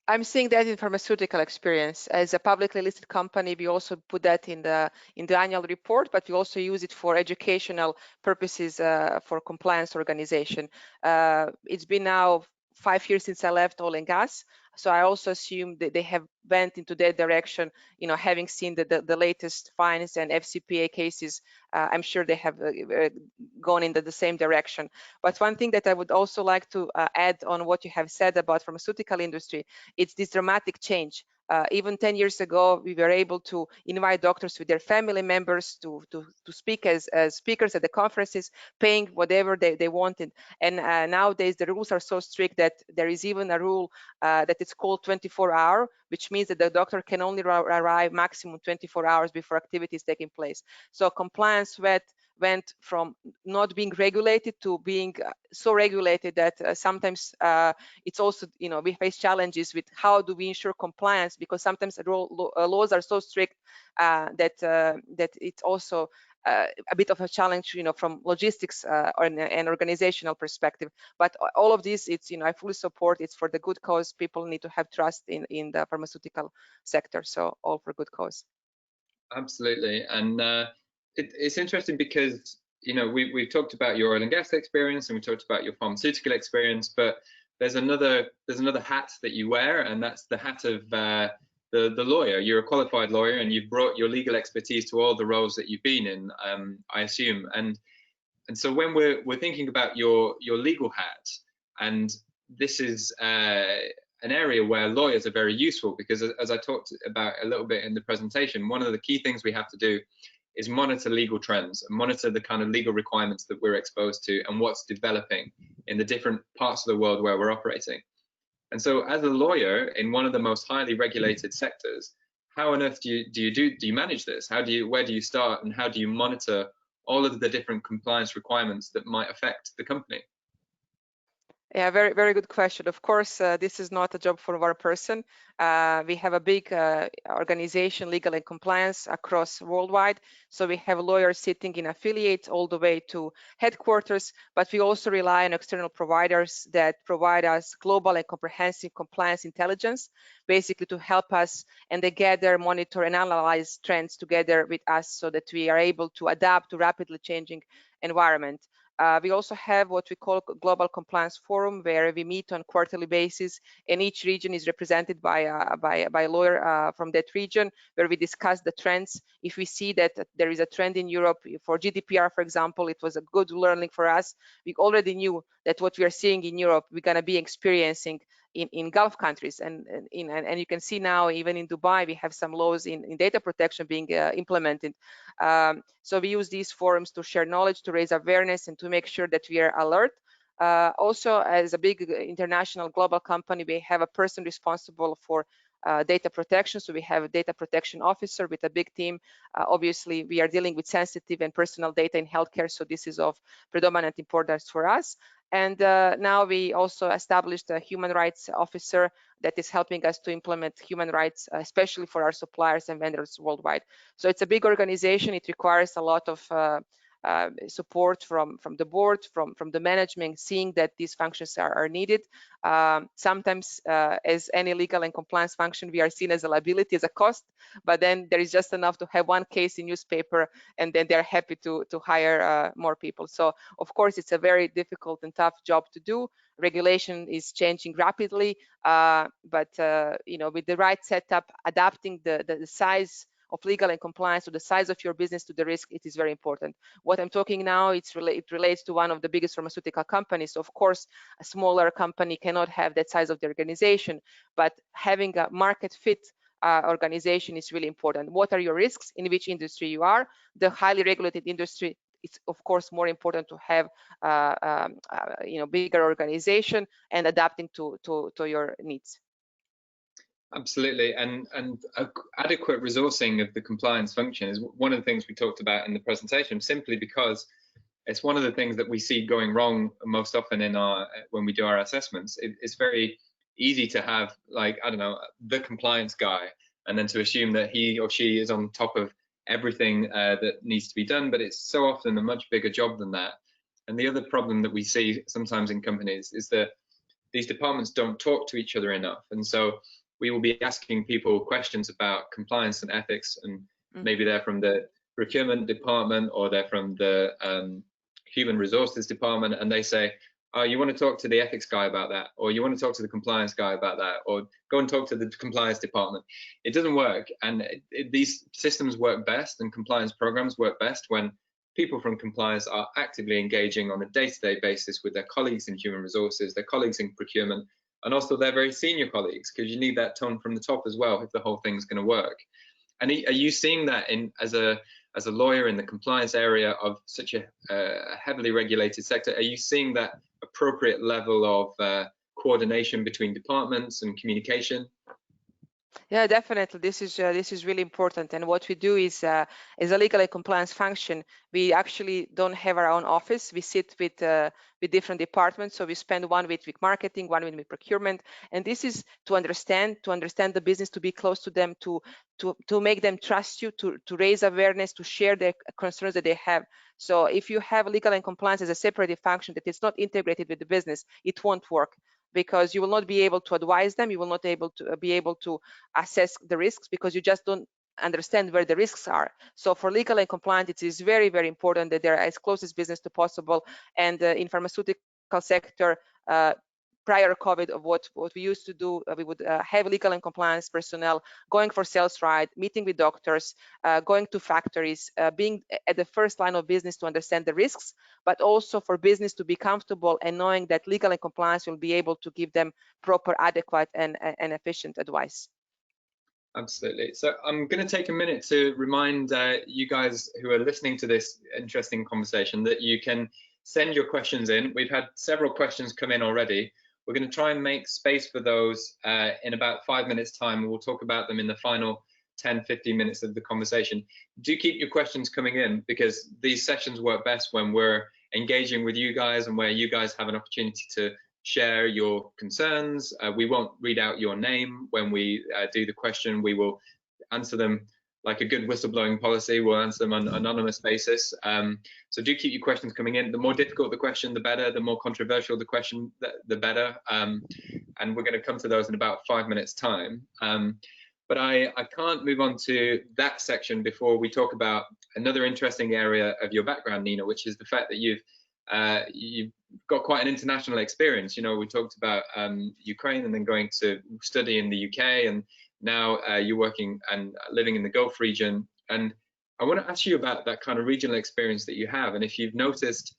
I'm seeing that in pharmaceutical experience. As a publicly listed company, we also put that in the annual report, but we also use it for educational purposes for compliance organization. It's been now 5 years since I left oil and gas, so I also assume that they have went into that direction. Having seen the latest fines and FCPA cases, I'm sure they have gone in the same direction. But one thing that I would also like to add on what you have said about pharmaceutical industry, it's this dramatic change. Even 10 years ago, we were able to invite doctors with their family members to speak as speakers at the conferences, paying whatever they wanted. And nowadays, the rules are so strict that there is even a rule that it's called 24-hour, which means that the doctor can only arrive maximum 24 hours before activities taking place. So compliance went from not being regulated to being so regulated that sometimes it's also, we face challenges with how do we ensure compliance, because sometimes laws are so strict that it's also a bit of a challenge, from logistics and organizational perspective. But all of this, it's, I fully support. It's for the good cause. People need to have trust in the pharmaceutical sector. So all for good cause. Absolutely. And it's interesting because we've talked about your oil and gas experience, and we talked about your pharmaceutical experience, but there's another hat that you wear, and that's the hat of the lawyer. You're a qualified lawyer, and you've brought your legal expertise to all the roles that you've been in, I assume. And so when we're thinking about your legal hat, and this is an area where lawyers are very useful, because as I talked about a little bit in the presentation, one of the key things we have to do is monitor legal trends and monitor the kind of legal requirements that we're exposed to and what's developing in the different parts of the world where we're operating. And so as a lawyer in one of the most highly regulated sectors, how on earth do you manage this? Where do you start, and how do you monitor all of the different compliance requirements that might affect the company? Yeah, very, very good question. Of course, this is not a job for one person. We have a big organization, legal and compliance across worldwide. So we have lawyers sitting in affiliates all the way to headquarters, but we also rely on external providers that provide us global and comprehensive compliance intelligence, basically to help us, and they gather, monitor, and analyze trends together with us so that we are able to adapt to rapidly changing environment. We also have what we call Global Compliance Forum, where we meet on quarterly basis, and each region is represented by a lawyer from that region, where we discuss the trends. If we see that there is a trend in Europe for GDPR, for example, it was a good learning for us. We already knew that what we are seeing in Europe, we're going to be experiencing in Gulf countries, and you can see now even in Dubai we have some laws in data protection being implemented. So we use these forums to share knowledge, to raise awareness, and to make sure that we are alert. Also, as a big international global company, we have a person responsible for data protection. So we have a data protection officer with a big team. Obviously, we are dealing with sensitive and personal data in healthcare, so this is of predominant importance for us. And now we also established a human rights officer that is helping us to implement human rights, especially for our suppliers and vendors worldwide. So it's a big organization. It requires a lot of support from the board, from the management, seeing that these functions are needed. Sometimes, as any legal and compliance function, we are seen as a liability, as a cost, but then there is just enough to have one case in newspaper, and then they're happy to hire more people. So of course, it's a very difficult and tough job to do. Regulation is changing rapidly, but you know, with the right setup, adapting the size of legal and compliance to the size of your business to the risk, it is very important. What I'm talking now, it relates to one of the biggest pharmaceutical companies. So of course, a smaller company cannot have that size of the organization, but having a market fit organization is really important. What are your risks? In which industry you are? The highly regulated industry, it's of course more important to have you know, bigger organization and adapting to your needs. Absolutely, and adequate resourcing of the compliance function is one of the things we talked about in the presentation, simply because it's one of the things that we see going wrong most often in when we do our assessments. It's very easy to have, like, I don't know, the compliance guy, and then to assume that he or she is on top of everything that needs to be done, but it's so often a much bigger job than that. And the other problem that we see sometimes in companies is that these departments don't talk to each other enough, and so we will be asking people questions about compliance and ethics, and maybe they're from the procurement department or they're from the human resources department, and they say, oh, you want to talk to the ethics guy about that, or you want to talk to the compliance guy about that, or go and talk to the compliance department. It doesn't work, and these systems work best and compliance programs work best when people from compliance are actively engaging on a day-to-day basis with their colleagues in human resources, their colleagues in procurement, and also their very senior colleagues, because you need that tone from the top as well if the whole thing's going to work. And are you seeing that as a lawyer in the compliance area of such a heavily regulated sector? Are you seeing that appropriate level of coordination between departments and communication? Yeah, definitely. This is really important. And what we do is, as a legal and compliance function, we actually don't have our own office. We sit with different departments. So we spend 1 week with marketing, 1 week with procurement, and this is to understand the business, to be close to them, to make them trust you, to raise awareness, to share the concerns that they have. So if you have legal and compliance as a separate function that is not integrated with the business, it won't work, because you will not be able to advise them, you will not be able to assess the risks, because you just don't understand where the risks are. So for legal and compliance, it is very, very important that they're as close as business to possible. And in pharmaceutical sector, prior COVID, of what we used to do, we would have legal and compliance personnel going for sales ride, meeting with doctors, going to factories, being at the first line of business to understand the risks, but also for business to be comfortable and knowing that legal and compliance will be able to give them proper, adequate, and efficient advice. Absolutely. So I'm going to take a minute to remind you guys who are listening to this interesting conversation that you can send your questions in. We've had several questions come in already. We're going to try and make space for those in about 5 minutes time. We'll talk about them in the final 10-15 minutes of the conversation. Do keep your questions coming in, because these sessions work best when we're engaging with you guys and where you guys have an opportunity to share your concerns. We won't read out your name when we do the question. We will answer them like a good whistleblowing policy. We'll answer them on an anonymous basis. So do keep your questions coming in. The more difficult the question, the better. The more controversial the question, the better. And we're going to come to those in about 5 minutes time. But I can't move on to that section before we talk about another interesting area of your background, Nina, which is the fact that you've got quite an international experience. You know, we talked about Ukraine and then going to study in the UK, and now you're working and living in the Gulf region. And I want to ask you about that kind of regional experience that you have, and if you've noticed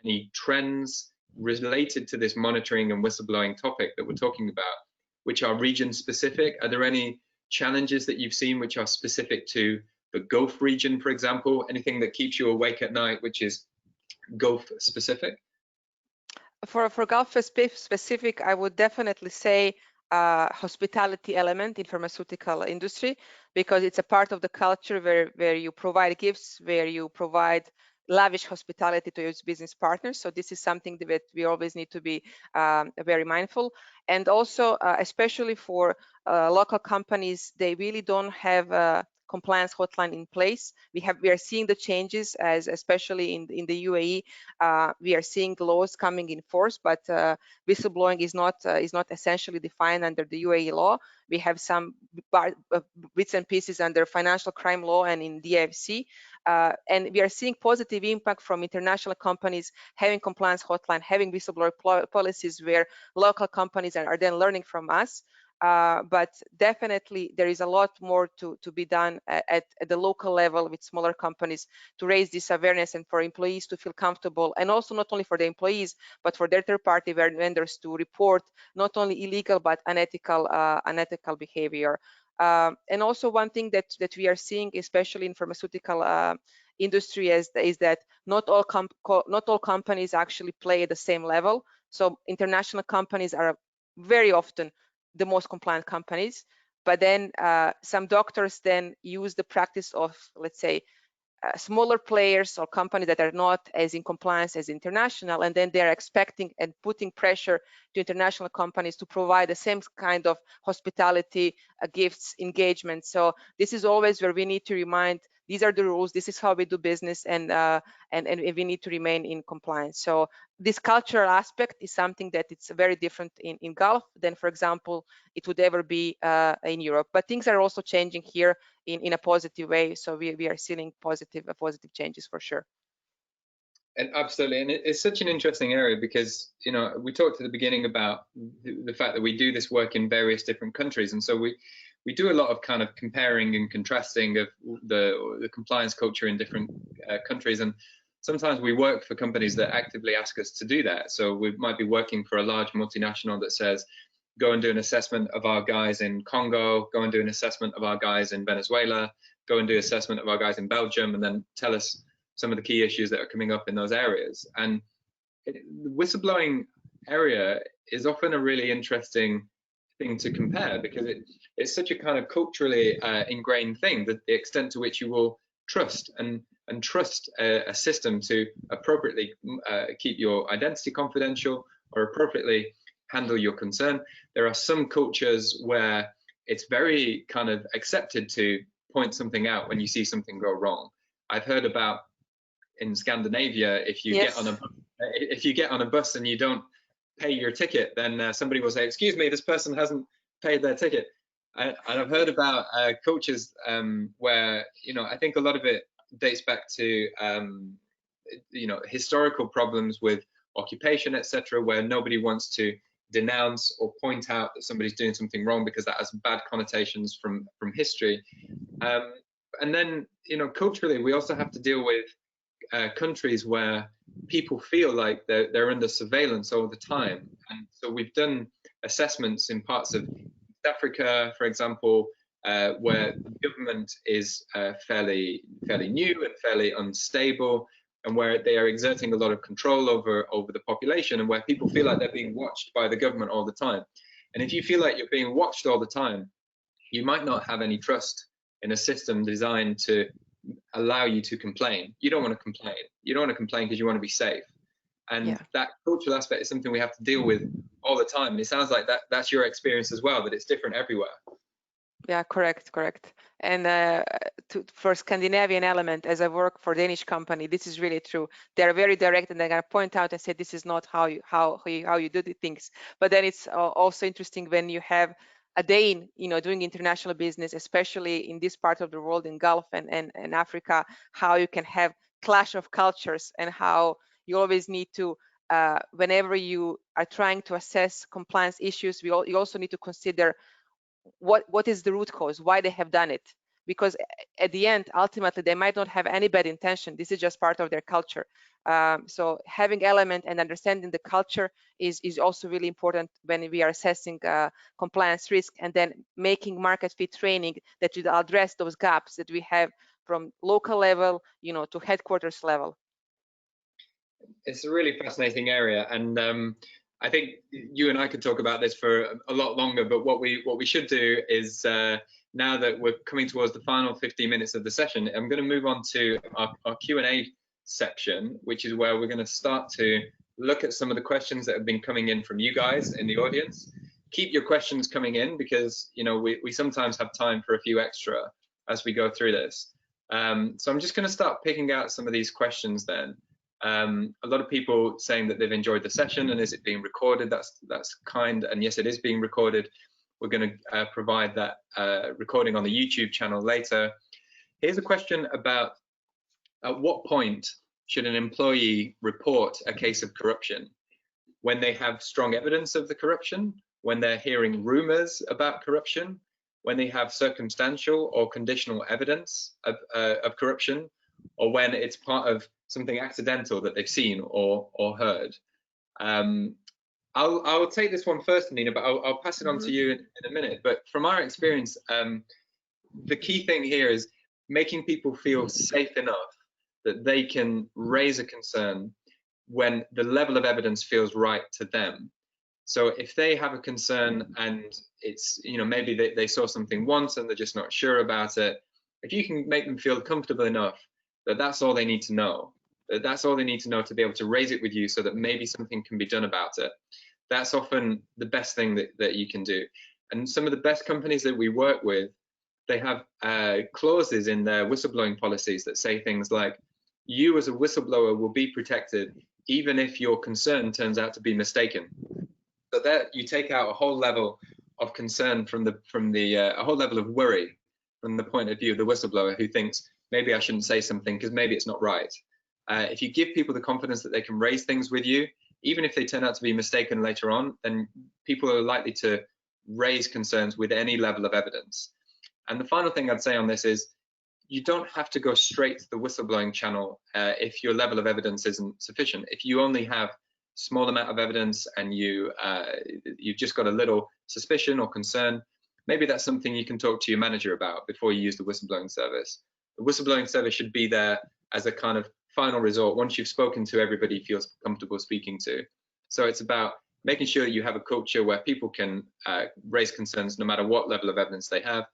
any trends related to this monitoring and whistleblowing topic that we're talking about, which are region specific. Are there any challenges that you've seen which are specific to the Gulf region, for example? Anything that keeps you awake at night which is Gulf specific? For Gulf specific, I would definitely say hospitality element in pharmaceutical industry, because it's a part of the culture where you provide gifts, where you provide lavish hospitality to your business partners. So this is something that we always need to be very mindful. And also, especially for local companies, they really don't have a compliance hotline in place. We are seeing the changes, as especially in the UAE, we are seeing the laws coming in force, but whistleblowing is not essentially defined under the UAE law. We have some bits and pieces under financial crime law and in DFC, and we are seeing positive impact from international companies having compliance hotline, having whistleblower policies where local companies are then learning from us. But definitely there is a lot more to be done at the local level with smaller companies to raise this awareness and for employees to feel comfortable, and also not only for the employees but for their third-party vendors to report not only illegal but unethical behavior. And also one thing that we are seeing, especially in pharmaceutical industry, is that not all companies actually play at the same level. So international companies are very often the most compliant companies, but then some doctors then use the practice of, let's say, smaller players or companies that are not as in compliance as international, and then they're expecting and putting pressure to international companies to provide the same kind of hospitality, gifts, engagement. So this is always where we need to remind, these are the rules, this is how we do business, and we need to remain in compliance. So this cultural aspect is something that it's very different in Gulf than, for example, it would ever be in Europe. But things are also changing here in a positive way. So we are seeing positive changes for sure. And absolutely, and it's such an interesting area because, you know, we talked at the beginning about the fact that we do this work in various different countries, and so we do a lot of kind of comparing and contrasting of the compliance culture in different countries. And sometimes we work for companies that actively ask us to do that. So we might be working for a large multinational that says, go and do an assessment of our guys in Congo, go and do an assessment of our guys in Venezuela, go and do an assessment of our guys in Belgium, and then tell us some of the key issues that are coming up in those areas. And the whistleblowing area is often a really interesting thing to compare, because it's such a kind of culturally ingrained thing, that the extent to which you will trust and trust a system to appropriately keep your identity confidential or appropriately handle your concern. There are some cultures where it's very kind of accepted to point something out when you see something go wrong. I've heard about in Scandinavia, if you yes. get on a bus and you don't pay your ticket, then somebody will say, excuse me, this person hasn't paid their ticket. And I've heard about cultures where, you know, I think a lot of it dates back to you know, historical problems with occupation, etc., where nobody wants to denounce or point out that somebody's doing something wrong because that has bad connotations from history. And then, you know, culturally, we also have to deal with countries where people feel like they're under surveillance all the time. And so we've done assessments in parts of East Africa, for example, where the government is fairly new and fairly unstable, and where they are exerting a lot of control over the population, and where people feel like they're being watched by the government all the time. And if you feel like you're being watched all the time, you might not have any trust in a system designed to allow you to complain. You don't want to complain. You don't want to complain because you want to be safe. And that cultural aspect is something we have to deal with all the time. It sounds like that's your experience as well, that it's different everywhere. Yeah, correct. And for Scandinavian element, as I work for Danish company, this is really true. They're very direct, and they're gonna point out and say this is not how you do the things. But then it's also interesting when you have a Dane, doing international business, especially in this part of the world, in Gulf and Africa, how you can have clash of cultures, and how you always need to, whenever you are trying to assess compliance issues, you also need to consider what is the root cause, why they have done it, because at the end, ultimately, they might not have any bad intention. This is just part of their culture. So having element and understanding the culture is also really important when we are assessing compliance risk, and then making market fit training that will address those gaps that we have from local level, to headquarters level. It's a really fascinating area, and I think you and I could talk about this for a lot longer, but what we should do is, now that we're coming towards the final 15 minutes of the session, I'm going to move on to our Q&A section, which is where we're going to start to look at some of the questions that have been coming in from you guys in the audience. Keep your questions coming in, because we sometimes have time for a few extra as we go through this. So I'm just going to start picking out some of these questions then. A lot of people saying that they've enjoyed the session, and is it being recorded? That's kind, and yes, it is being recorded. We're going to provide that recording on the YouTube channel later. Here's a question about, at what point should an employee report a case of corruption? When they have strong evidence of the corruption, when they're hearing rumors about corruption, when they have circumstantial or conditional evidence of corruption, or when it's part of something accidental that they've seen or heard. I'll take this one first, Nina, but I'll pass it on to you in a minute. But from our experience, the key thing here is making people feel safe enough that they can raise a concern when the level of evidence feels right to them. So if they have a concern and it's, maybe they saw something once and they're just not sure about it, if you can make them feel comfortable enough that that's all they need to know, that's all they need to know to be able to raise it with you, so that maybe something can be done about it. That's often the best thing that you can do. And some of the best companies that we work with, they have clauses in their whistleblowing policies that say things like, you as a whistleblower will be protected even if your concern turns out to be mistaken. So that you take out a whole level of concern a whole level of worry from the point of view of the whistleblower, who thinks, maybe I shouldn't say something because maybe it's not right. If you give people the confidence that they can raise things with you, even if they turn out to be mistaken later on, then people are likely to raise concerns with any level of evidence. And the final thing I'd say on this is, you don't have to go straight to the whistleblowing channel if your level of evidence isn't sufficient. If you only have small amount of evidence and you've just got a little suspicion or concern, maybe that's something you can talk to your manager about before you use the whistleblowing service. The whistleblowing service should be there as a kind of final resort once you've spoken to everybody you feel comfortable speaking to. So it's about making sure that you have a culture where people can raise concerns no matter what level of evidence they have,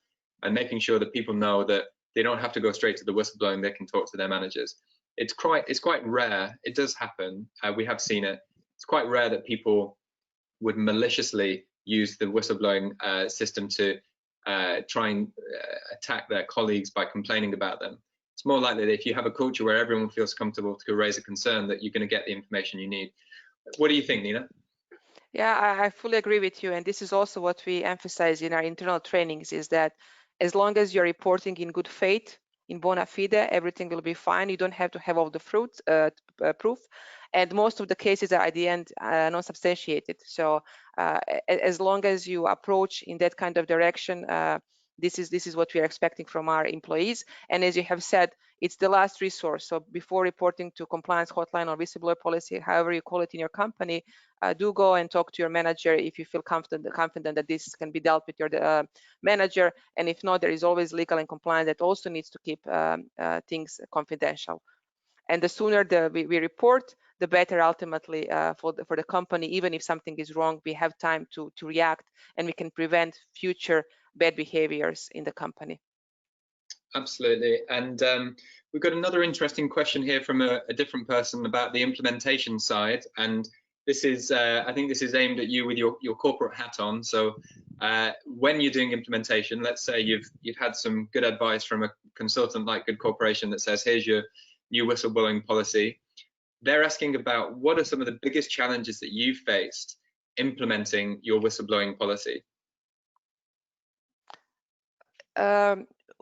and making sure that people know that they don't have to go straight to the whistleblowing, they can talk to their managers. It's quite rare. It does happen. We have seen it. It's quite rare that people would maliciously use the whistleblowing system to try and attack their colleagues by complaining about them. It's more likely that if you have a culture where everyone feels comfortable to raise a concern, that you're going to get the information you need. What do you think, Nina? Yeah, I fully agree with you. And this is also what we emphasize in our internal trainings, is that as long as you're reporting in good faith, in bona fide, everything will be fine. You don't have to have all the proof. And most of the cases are at the end non-substantiated. So as long as you approach in that kind of direction, this is what we are expecting from our employees. And as you have said, it's the last resource. So before reporting to compliance hotline or whistleblower policy, however you call it in your company, do go and talk to your manager if you feel confident that this can be dealt with your manager. And if not, there is always legal and compliance that also needs to keep things confidential. And the sooner we report, the better ultimately for the company. Even if something is wrong, we have time to react, and we can prevent future bad behaviors in the company. Absolutely. And we've got another interesting question here from a different person about the implementation side. And this is, I think this is aimed at you with your corporate hat on. So when you're doing implementation, let's say you've had some good advice from a consultant like Good Corporation that says, here's your new whistleblowing policy. They're asking about what are some of the biggest challenges that you've faced implementing your whistleblowing policy?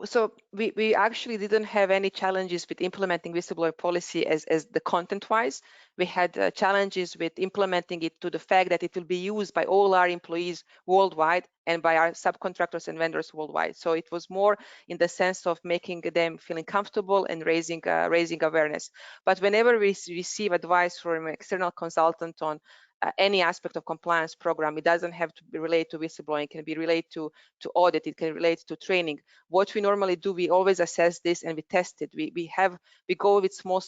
So we actually didn't have any challenges with implementing whistleblower policy as the content-wise. We had challenges with implementing it to the fact that it will be used by all our employees worldwide and by our subcontractors and vendors worldwide. So it was more in the sense of making them feeling comfortable and raising awareness. But whenever we receive advice from an external consultant on any aspect of compliance program, it doesn't have to be related to whistleblowing. It can be related to audit. It can relate to training. What we normally do, we always assess this and we test it. We go with small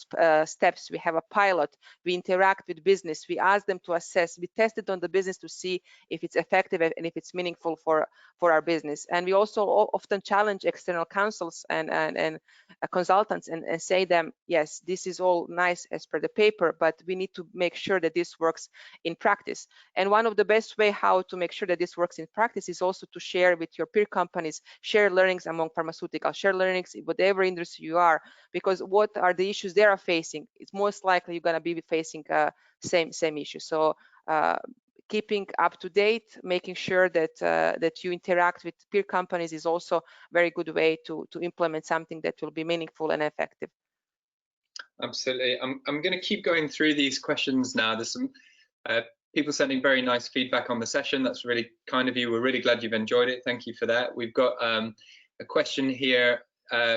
steps. We have a pilot. We interact with business. We ask them to assess. We test it on the business to see if it's effective and if it's meaningful for our business. And we also often challenge external counsels and consultants and say them, yes, this is all nice as per the paper, but we need to make sure that this works in practice. And one of the best way how to make sure that this works in practice is also to share with your peer companies, share learnings among pharmaceuticals, share learnings in whatever industry you are, because what are the issues they are facing? It's most likely you're going to be facing same issue. So keeping up to date, making sure that that you interact with peer companies is also a very good way to implement something that will be meaningful and effective. Absolutely. I'm going to keep going through these questions now. There's some people sending very nice feedback on the session. That's really kind of you. We're really glad you've enjoyed it. Thank you for that. We've got a question here,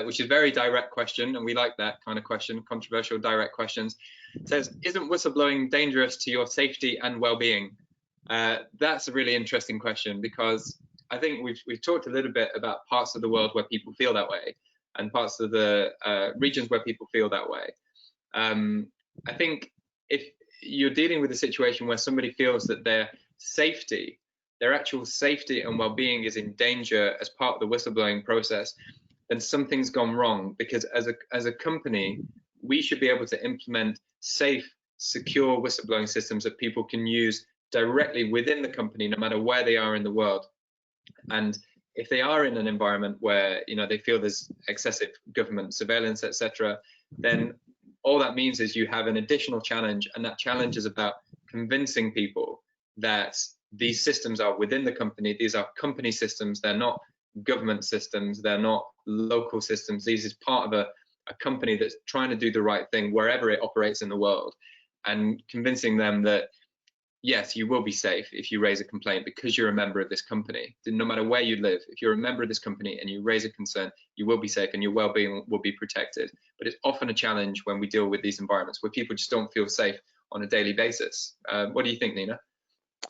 which is a very direct question, and we like that kind of question, controversial direct questions. It says, isn't whistleblowing dangerous to your safety and well-being? That's a really interesting question, because I think we've talked a little bit about parts of the world where people feel that way and parts of the regions where people feel that way. I think if you're dealing with a situation where somebody feels that their actual safety and well-being is in danger as part of the whistleblowing process, then something's gone wrong, because as a company, we should be able to implement safe, secure whistleblowing systems that people can use directly within the company, no matter where they are in the world. And if they are in an environment where they feel there's excessive government surveillance, etc., then all that means is you have an additional challenge, and that challenge is about convincing people that these systems are within the company. These are company systems. They're not government systems. They're not local systems. These is part of a company that's trying to do the right thing wherever it operates in the world, and convincing them that yes, you will be safe if you raise a complaint because you're a member of this company. No matter where you live, if you're a member of this company and you raise a concern, you will be safe and your well-being will be protected. But it's often a challenge when we deal with these environments where people just don't feel safe on a daily basis. What do you think, Nina?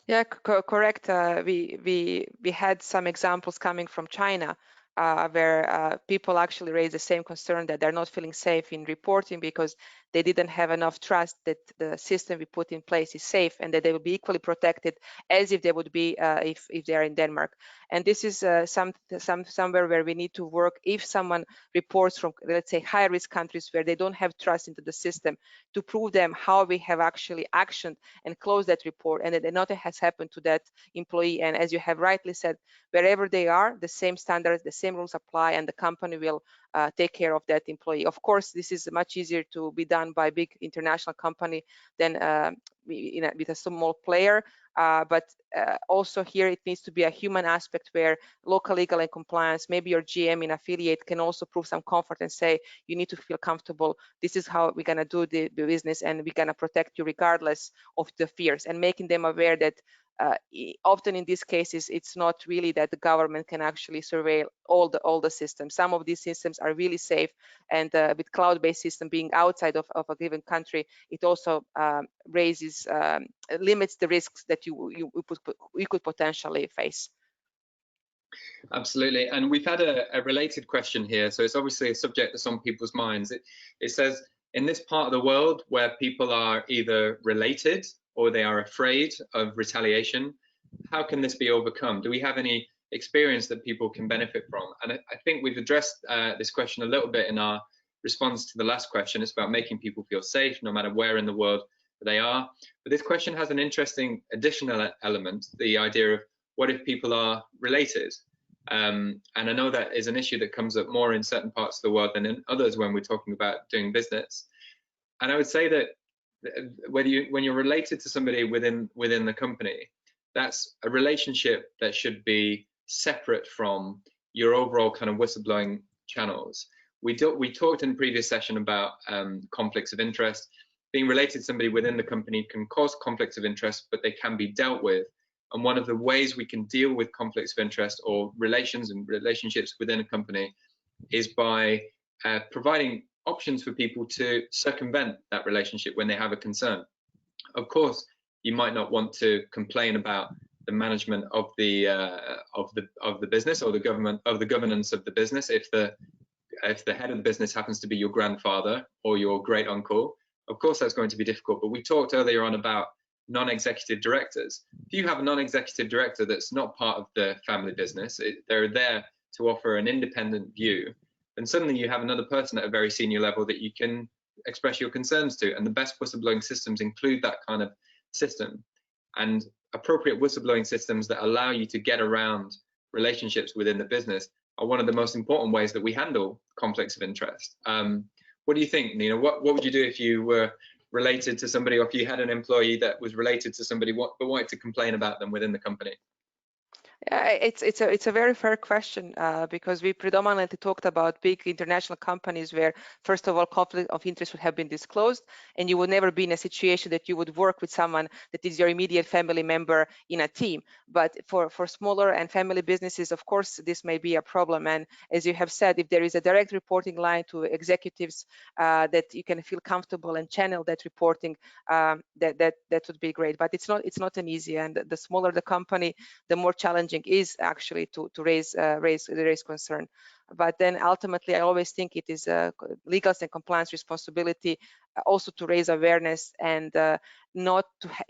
Yeah, correct. We had some examples coming from China where people actually raise the same concern, that they're not feeling safe in reporting because they didn't have enough trust that the system we put in place is safe and that they will be equally protected as if they would be if they are in Denmark. And this is somewhere where we need to work. If someone reports from, let's say, high risk countries where they don't have trust into the system, to prove them how we have actually actioned and closed that report, and that nothing has happened to that employee. And as you have rightly said, wherever they are, the same standards, the same rules apply, and the company will take care of that employee. Of course, this is much easier to be done by a big international company than with a small player. But also here it needs to be a human aspect where local legal and compliance, maybe your GM in affiliate, can also prove some comfort and say, you need to feel comfortable. This is how we're going to do the business, and we're going to protect you regardless of the fears, and making them aware that often in these cases, it's not really that the government can actually surveil all the systems. Some of these systems are really safe, and with cloud-based system being outside of a given country, it also limits the risks that you could potentially face. Absolutely. And we've had a related question here. So it's obviously a subject that's on people's minds. It says, in this part of the world where people are either related or they are afraid of retaliation, how can this be overcome? Do we have any experience that people can benefit from? And I think we've addressed this question a little bit in our response to the last question. It's about making people feel safe no matter where in the world they are. But this question has an interesting additional element, the idea of what if people are related? And I know that is an issue that comes up more in certain parts of the world than in others when we're talking about doing business. And I would say that when you're related to somebody within the company, that's a relationship that should be separate from your overall kind of whistleblowing channels. We talked in the previous session about conflicts of interest. Being related to somebody within the company can cause conflicts of interest, but they can be dealt with. And one of the ways we can deal with conflicts of interest or relationships within a company is by providing options for people to circumvent that relationship when they have a concern. Of course, you might not want to complain about the management of the business or the governance of the business if the head of the business happens to be your grandfather or your great uncle. Of course, that's going to be difficult. But we talked earlier on about non-executive directors. If you have a non-executive director that's not part of the family business, they're there to offer an independent view, then suddenly you have another person at a very senior level that you can express your concerns to. And the best whistleblowing systems include that kind of system. And appropriate whistleblowing systems that allow you to get around relationships within the business are one of the most important ways that we handle conflicts of interest. What do you think, Nina? What would you do if you were related to somebody, or if you had an employee that was related to somebody but wanted to complain about them within the company? It's a very fair question because we predominantly talked about big international companies where, first of all, conflict of interest would have been disclosed, and you would never be in a situation that you would work with someone that is your immediate family member in a team. But for smaller and family businesses, of course, this may be a problem. And as you have said, if there is a direct reporting line to executives that you can feel comfortable and channel that reporting, that would be great. But it's not an easy. And the smaller the company, the more challenging is actually to raise concern. But then ultimately, I always think it is legal and compliance responsibility also to raise awareness and not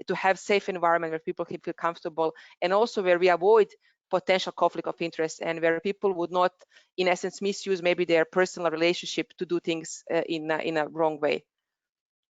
to have safe environment where people can feel comfortable, and also where we avoid potential conflict of interest and where people would not, in essence, misuse maybe their personal relationship to do things in a wrong way.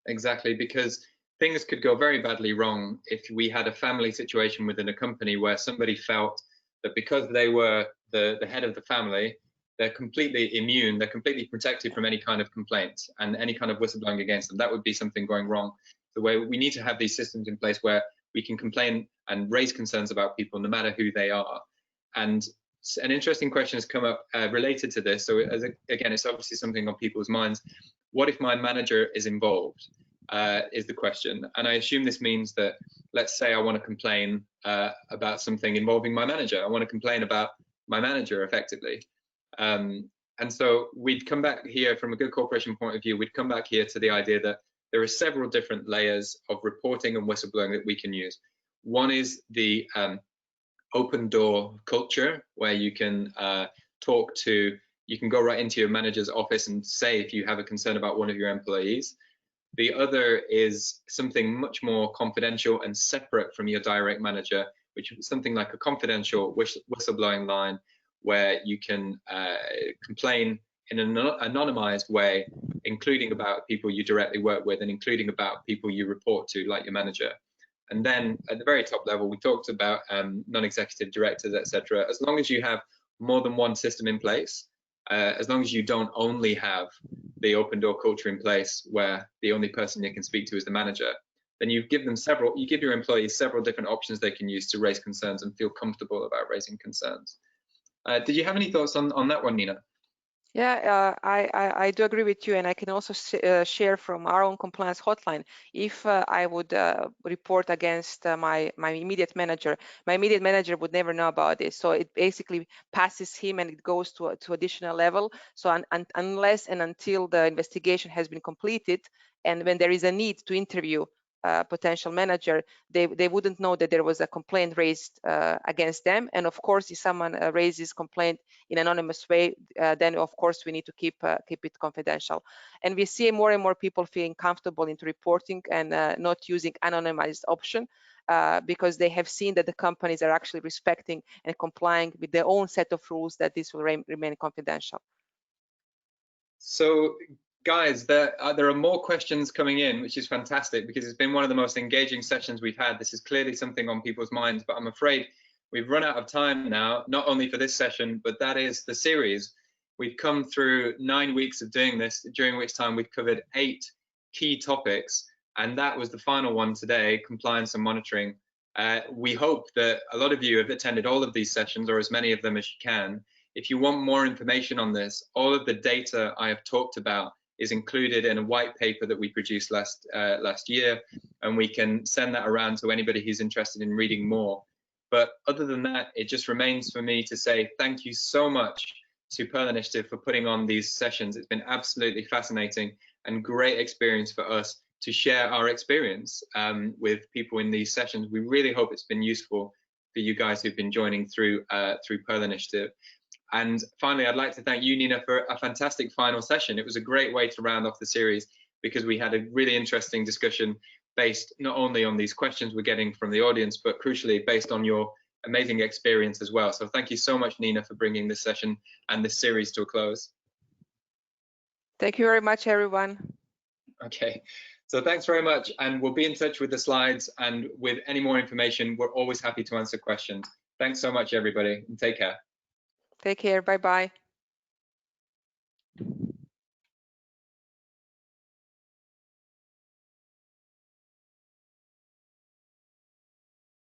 Exactly, because things could go very badly wrong if we had a family situation within a company where somebody felt that because they were the head of the family, they're completely immune, they're completely protected from any kind of complaints and any kind of whistleblowing against them. That would be something going wrong. The way we need to have these systems in place where we can complain and raise concerns about people no matter who they are. And an interesting question has come up related to this. So again, it's obviously something on people's minds. What if my manager is involved? Is the question. And I assume this means that, let's say I want to complain about something involving my manager. I want to complain about my manager effectively. And so we'd come back here from a good corporation point of view, we'd come back here to the idea that there are several different layers of reporting and whistleblowing that we can use. One is the open door culture, where you can you can go right into your manager's office and say if you have a concern about one of your employees. The other is something much more confidential and separate from your direct manager, which is something like a confidential whistleblowing line, where you can complain in an anonymized way, including about people you directly work with and including about people you report to, like your manager. And then at the very top level, we talked about non-executive directors, etc. As long as you have more than one system in place, as long as you don't only have the open door culture in place where the only person you can speak to is the manager, then you give your employees several different options they can use to raise concerns and feel comfortable about raising concerns. Did you have any thoughts on that one, Nina? Yeah, I do agree with you, and I can also share from our own compliance hotline. If I would report against my immediate manager would never know about this. So it basically passes him and it goes to additional level. So unless and until the investigation has been completed, and when there is a need to interview potential manager, they wouldn't know that there was a complaint raised against them. And of course, if someone raises complaint in an anonymous way, then of course we need to keep it confidential. And we see more and more people feeling comfortable into reporting and not using anonymized option because they have seen that the companies are actually respecting and complying with their own set of rules that this will remain confidential. So Guys, there are more questions coming in, which is fantastic because it's been one of the most engaging sessions we've had. This is clearly something on people's minds, but I'm afraid we've run out of time now, not only for this session, but that is the series. We've come through 9 weeks of doing this, during which time we've covered 8 key topics, and that was the final one today, compliance and monitoring. We hope that a lot of you have attended all of these sessions, or as many of them as you can. If you want more information on this, all of the data I have talked about is included in a white paper that we produced last year, and we can send that around to anybody who's interested in reading more. But other than that, it just remains for me to say thank you so much to Pearl Initiative for putting on these sessions. It's been absolutely fascinating and great experience for us to share our experience with people in these sessions. We really hope it's been useful for you guys who've been joining through Pearl Initiative. And finally, I'd like to thank you, Nina, for a fantastic final session. It was a great way to round off the series because we had a really interesting discussion based not only on these questions we're getting from the audience, but crucially based on your amazing experience as well. So thank you so much, Nina, for bringing this session and this series to a close. Thank you very much, everyone. Okay, so thanks very much. And we'll be in touch with the slides, and with any more information, we're always happy to answer questions. Thanks so much, everybody, and take care. Take care. Bye-bye.